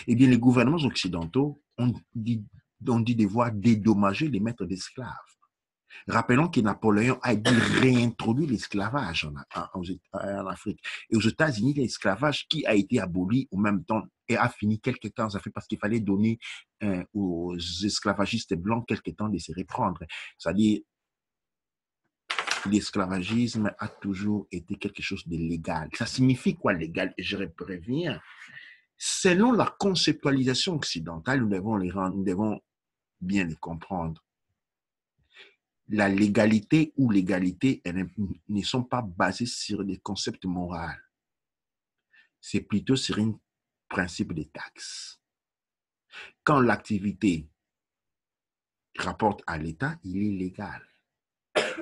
eh bien, les gouvernements occidentaux ont dit devoir dédommager les maîtres d'esclaves. Rappelons que Napoléon a dû réintroduire l'esclavage en Afrique. Et aux États-Unis, l'esclavage qui a été aboli au même temps et a fini quelques temps en Afrique parce qu'il fallait donner aux esclavagistes blancs quelques temps de se reprendre. C'est-à-dire, l'esclavagisme a toujours été quelque chose de légal. Ça signifie quoi légal? Et je préviens, selon la conceptualisation occidentale, nous devons bien les comprendre. La légalité ou l'égalité ne sont pas basées sur des concepts moraux. C'est plutôt sur un principe de taxe. Quand l'activité rapporte à l'État, il est légal.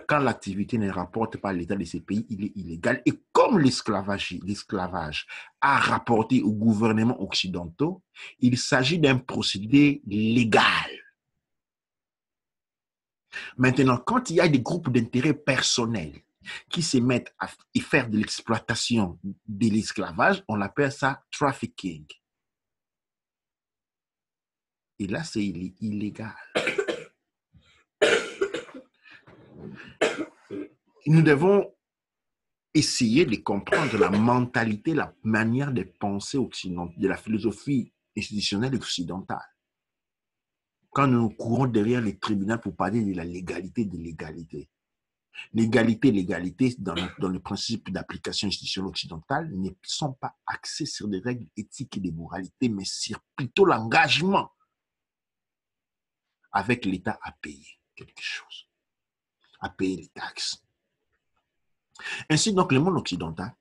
Quand l'activité ne rapporte pas à l'État de ces pays, il est illégal. Et comme l'esclavage a rapporté aux gouvernements occidentaux, il s'agit d'un procédé légal. Maintenant, quand il y a des groupes d'intérêts personnels qui se mettent à faire de l'exploitation de l'esclavage, on appelle ça trafficking. Et là, c'est illégal. nous devons essayer de comprendre la mentalité, la manière de penser occidentale, de la philosophie institutionnelle occidentale. Quand nous courons derrière les tribunaux pour parler de la légalité de l'égalité. L'égalité dans le principe d'application institutionnelle occidentale ne sont pas axées sur des règles éthiques et de moralité, mais sur plutôt l'engagement avec l'État à payer quelque chose, à payer les taxes. Ainsi donc, le monde occidental,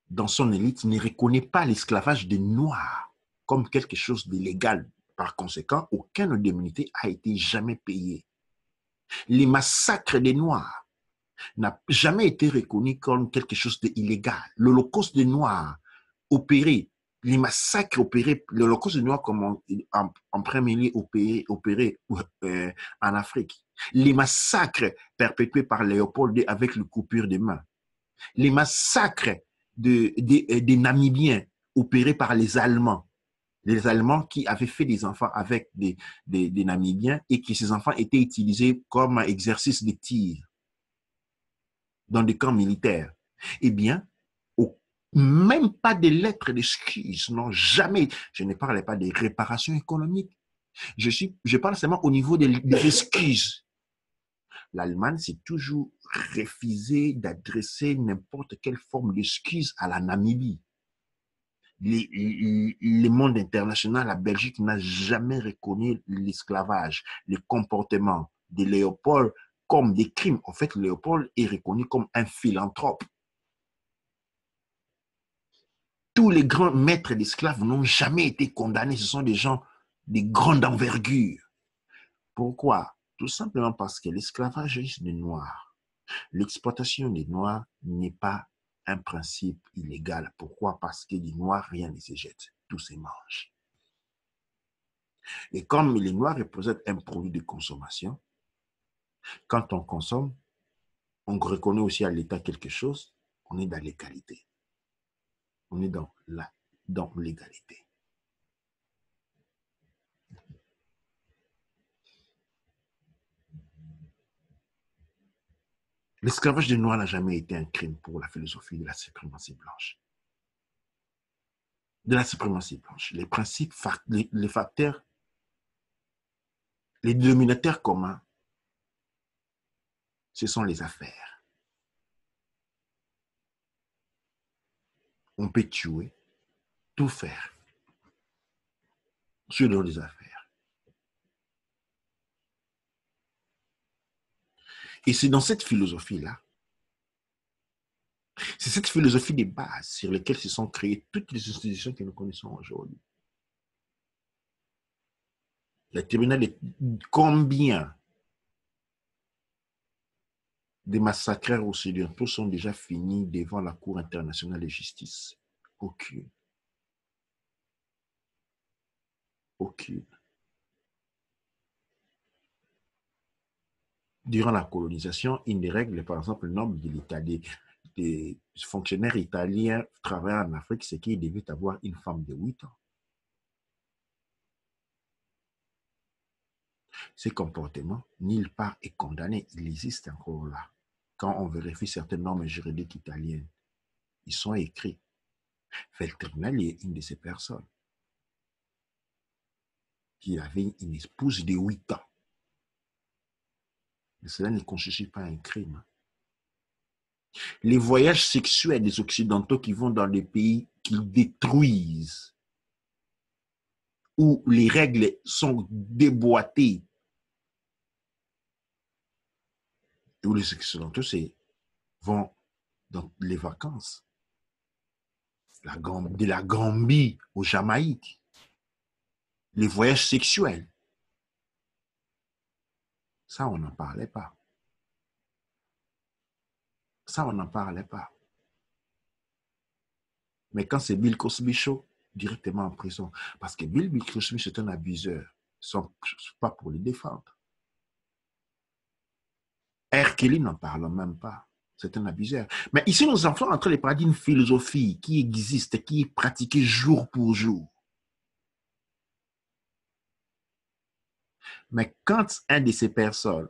dans son élite, ne reconnaît pas l'esclavage des Noirs comme quelque chose d'illégal. Par conséquent, aucune indemnité a été jamais payée. Les massacres des Noirs n'a jamais été reconnu comme quelque chose d'illégal. L'Holocauste des Noirs opéré, les massacres opérés, l'Holocauste des Noirs comme en premier lieu opéré en Afrique, les massacres perpétués par Léopold II avec le coupure des mains, les massacres des Namibiens opérés par les Allemands qui avaient fait des enfants avec des Namibiens et que ces enfants étaient utilisés comme un exercice de tir dans des camps militaires. Eh bien, même pas des lettres d'excuses, non, jamais. Je ne parle pas des réparations économiques. Je parle seulement au niveau des excuses. L'Allemagne s'est toujours refusé d'adresser n'importe quelle forme d'excuse à la Namibie. Le monde international, la Belgique n'a jamais reconnu l'esclavage, les comportements de Léopold comme des crimes. En fait, Léopold est reconnu comme un philanthrope. Tous les grands maîtres d'esclaves n'ont jamais été condamnés. Ce sont des gens de grande envergure. Pourquoi? Tout simplement parce que l'esclavage des Noirs, l'exploitation des Noirs n'est pas un principe illégal. Pourquoi? Parce que des Noirs, rien ne se jette. Tout se mange. Et comme les Noirs représentent un produit de consommation, quand on consomme, on reconnaît aussi à l'État quelque chose, on est dans l'égalité. On est dans l'égalité. L'esclavage des Noirs n'a jamais été un crime pour la philosophie de la suprématie blanche. De la suprématie blanche. Les principes, les facteurs, les dénominateurs communs, ce sont les affaires. On peut tuer, tout faire sur les affaires. Et c'est dans cette philosophie-là, c'est cette philosophie des bases sur lesquelles se sont créées toutes les institutions que nous connaissons aujourd'hui. Le tribunal est combien des massacres occidentaux sont déjà finis devant la Cour internationale de justice? Aucune. Aucune. Durant la colonisation, une des règles, par exemple, le nombre de l'État des fonctionnaires italiens travaillant en Afrique, c'est qu'ils devaient avoir une femme de 8 ans. Ces comportements, nulle part est condamné, ils existent encore là. Quand on vérifie certaines normes juridiques italiennes, ils sont écrits. Feltrinelli est une de ces personnes qui avait une épouse de 8 ans. Mais cela ne constitue pas un crime. Les voyages sexuels des Occidentaux qui vont dans des pays qu'ils détruisent, où les règles sont déboîtées, où les Occidentaux vont dans les vacances, de la Gambie au Jamaïque, les voyages sexuels. Ça, on n'en parlait pas. Ça, on n'en parlait pas. Mais quand c'est Bill Cosby Show, directement en prison. Parce que Bill Cosby, c'est un abuseur. Ce n'est pas pour le défendre. R. Kelly n'en parle même pas. C'est un abuseur. Mais ici, nous sommes en train de parler d'une philosophie qui existe, qui est pratiquée jour pour jour. Mais quand un de ces personnes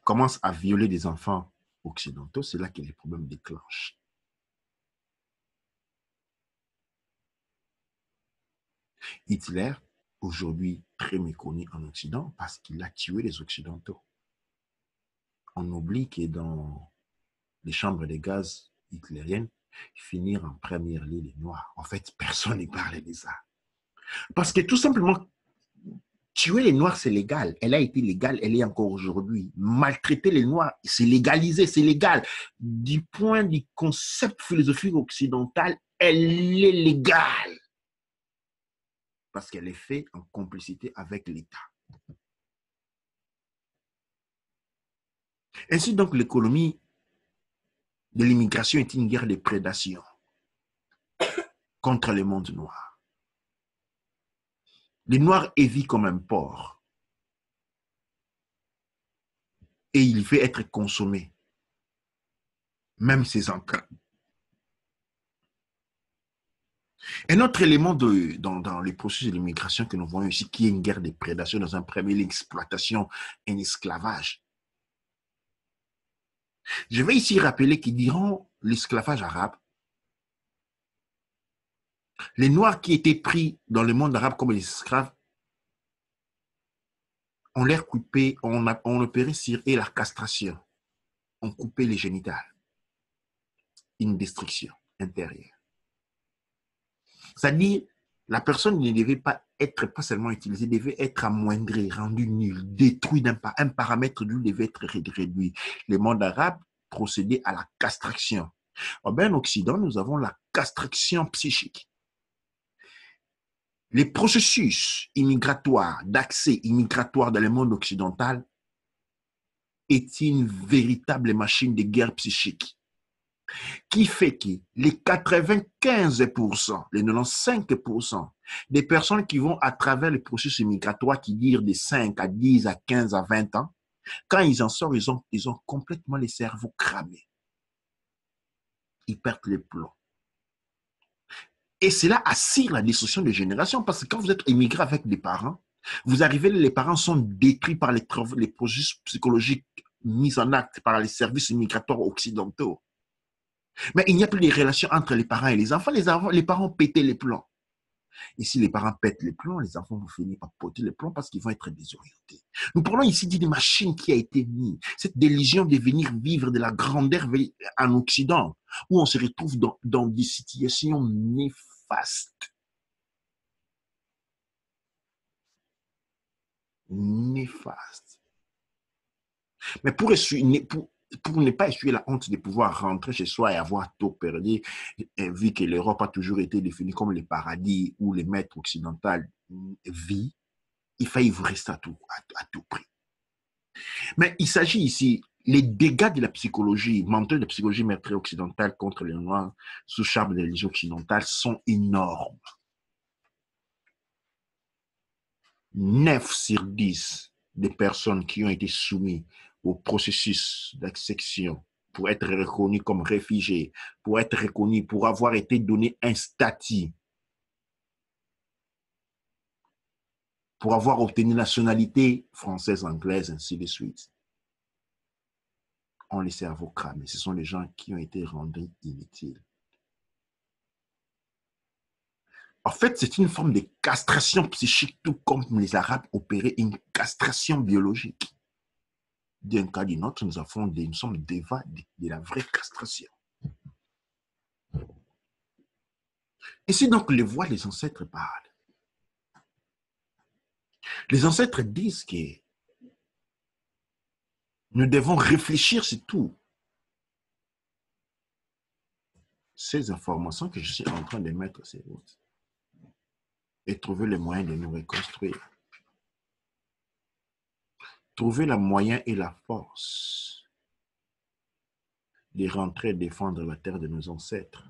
commence à violer des enfants occidentaux, c'est là que les problèmes déclenchent. Hitler, aujourd'hui très méconnu en Occident, parce qu'il a tué les Occidentaux. On oublie que dans les chambres de gaz hitlériennes, finir en première ligne les Noirs. En fait, personne ne parlait de ça. Parce que tout simplement, tuer les Noirs, c'est légal. Elle a été légale, elle est encore aujourd'hui. Maltraiter les Noirs, c'est légalisé, c'est légal. Du point du concept philosophique occidental, elle est légale. Parce qu'elle est faite en complicité avec l'État. Ainsi donc, l'économie de l'immigration est une guerre de prédation contre le monde noir. Les Noirs évitent comme un porc et il veut être consommé, même ses entrailles. Un autre élément dans les processus de l'immigration que nous voyons ici, qui est une guerre de prédation dans un premier, l'exploitation et l'esclavage. Je vais ici rappeler que durant l'esclavage arabe, les Noirs qui étaient pris dans le monde arabe comme des esclaves, on leur coupait, on opérait sur eux la castration. On coupait les génitales. Une destruction intérieure. C'est-à-dire, la personne ne devait pas être pas seulement utilisée, devait être amoindrie, rendue nulle, détruite un paramètre d'où devait être réduit. Le monde arabe procédait à la castration. En Occident, nous avons la castration psychique. Les processus immigratoires, d'accès immigratoire dans le monde occidental est une véritable machine de guerre psychique qui fait que les 95%, les 95% des personnes qui vont à travers le processus migratoire qui durent de 5 à 10 à 15 à 20 ans, quand ils en sortent, ils ont complètement les cerveaux cramés. Ils perdent les plombs. Et cela assure la destruction de générations parce que quand vous êtes immigré avec des parents, vous arrivez, les parents sont détruits par les processus psychologiques mis en acte par les services migratoires occidentaux. Mais il n'y a plus de relations entre les parents et les enfants. Les parents pétaient les plombs. Et si les parents pètent les plombs, les enfants vont finir par péter les plombs parce qu'ils vont être désorientés. Nous parlons ici d'une machine qui a été mise. Cette délusion de venir vivre de la grandeur en Occident, où on se retrouve dans des situations néfastes. Néfastes. Mais pour ne pas essuyer la honte de pouvoir rentrer chez soi et avoir tout perdu, vu que l'Europe a toujours été définie comme le paradis où les maîtres occidentaux vivent, il fallait vous rester à tout prix. Mais il s'agit ici, les dégâts de la psychologie, mentale de la psychologie maîtrise occidentale contre les Noirs sous charme de la religion occidentale sont énormes. 9 sur 10 des personnes qui ont été soumises au processus d'accession pour être reconnus comme réfugiés, pour être reconnus, pour avoir été donné un statut, pour avoir obtenu nationalité française, anglaise, ainsi de suite, ont les cerveaux cramés. Ce sont les gens qui ont été rendus inutiles. En fait, c'est une forme de castration psychique, tout comme les Arabes opéraient une castration biologique. D'un cas d'une autre, nous sommes devant de la vraie castration. Et c'est donc les voix des ancêtres parlent. Les ancêtres disent que nous devons réfléchir sur tout. Ces informations que je suis en train de mettre sur route et trouver les moyens de nous reconstruire. Trouver le moyen et la force de rentrer et défendre la terre de nos ancêtres.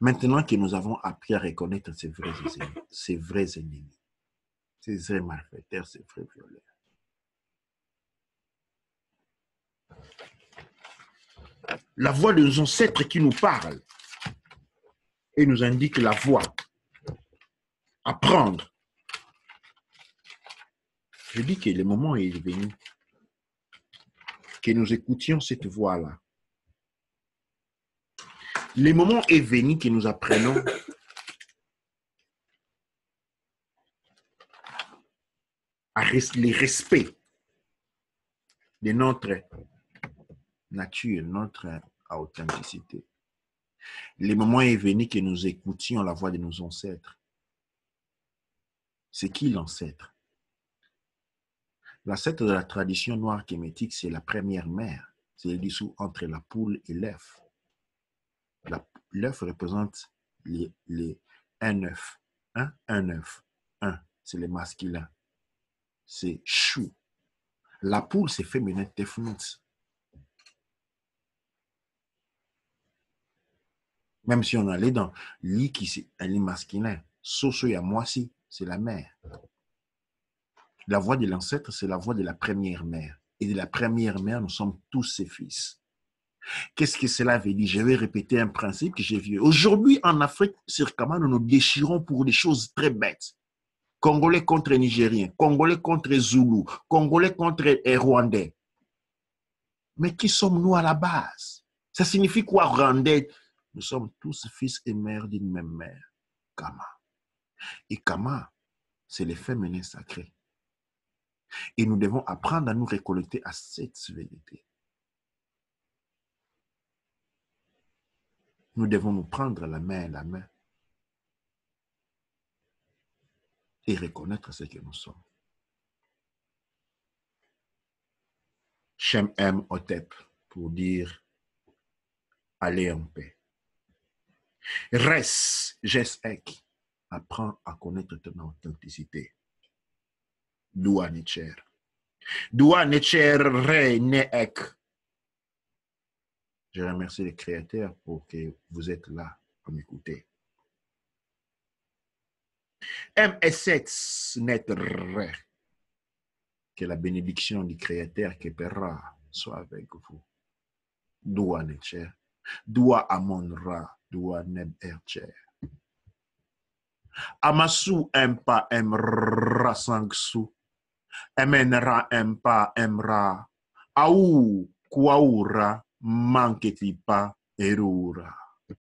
Maintenant que nous avons appris à reconnaître ces vrais ennemis, ces vrais malfaiteurs, ces vrais violeurs. La voix de nos ancêtres qui nous parle et nous indique la voie à prendre. Je dis que le moment est venu que nous écoutions cette voix-là. Le moment est venu que nous apprenons le respect de notre nature, notre authenticité. Le moment est venu que nous écoutions la voix de nos ancêtres. C'est qui l'ancêtre? L'ancêtre de la tradition noire kémétique, c'est la première mère. C'est le dessous entre la poule et l'œuf. L'œuf représente un œuf. Un œuf. C'est le masculin. C'est chou. La poule, c'est féminin, tefnut. Même si on allait dans lit qui est masculin, soso ya moisi, c'est la mère. La voix de l'ancêtre, c'est la voix de la première mère. Et de la première mère, nous sommes tous ses fils. Qu'est-ce que cela veut dire? Je vais répéter un principe que j'ai vu. Aujourd'hui, en Afrique, sur Kama, nous nous déchirons pour des choses très bêtes. Congolais contre Nigériens, Congolais contre Zoulous, Congolais contre Rwandais. Mais qui sommes-nous à la base? Ça signifie quoi, Rwandais? Nous sommes tous fils et mères d'une même mère, Kama. Et Kama, c'est le féminin sacré. Et nous devons apprendre à nous récolter à cette vérité. Nous devons nous prendre la main et reconnaître ce que nous sommes. Shem M. Hotep pour dire allez en paix. Res, Jesek, apprends à connaître ton authenticité. Dua Necher. Dua Necher, Re, Neek. Je remercie le Créateur pour que vous êtes là à m'écouter. MS7 Netre. Que la bénédiction du Créateur Kepera soit avec vous. Dua Necher. Dua Amonra. Dua Neb Ercher. Amasu Empa Emra Sangsu. Emenra Empa Emra. Aou Kwaura Manketipa Erura.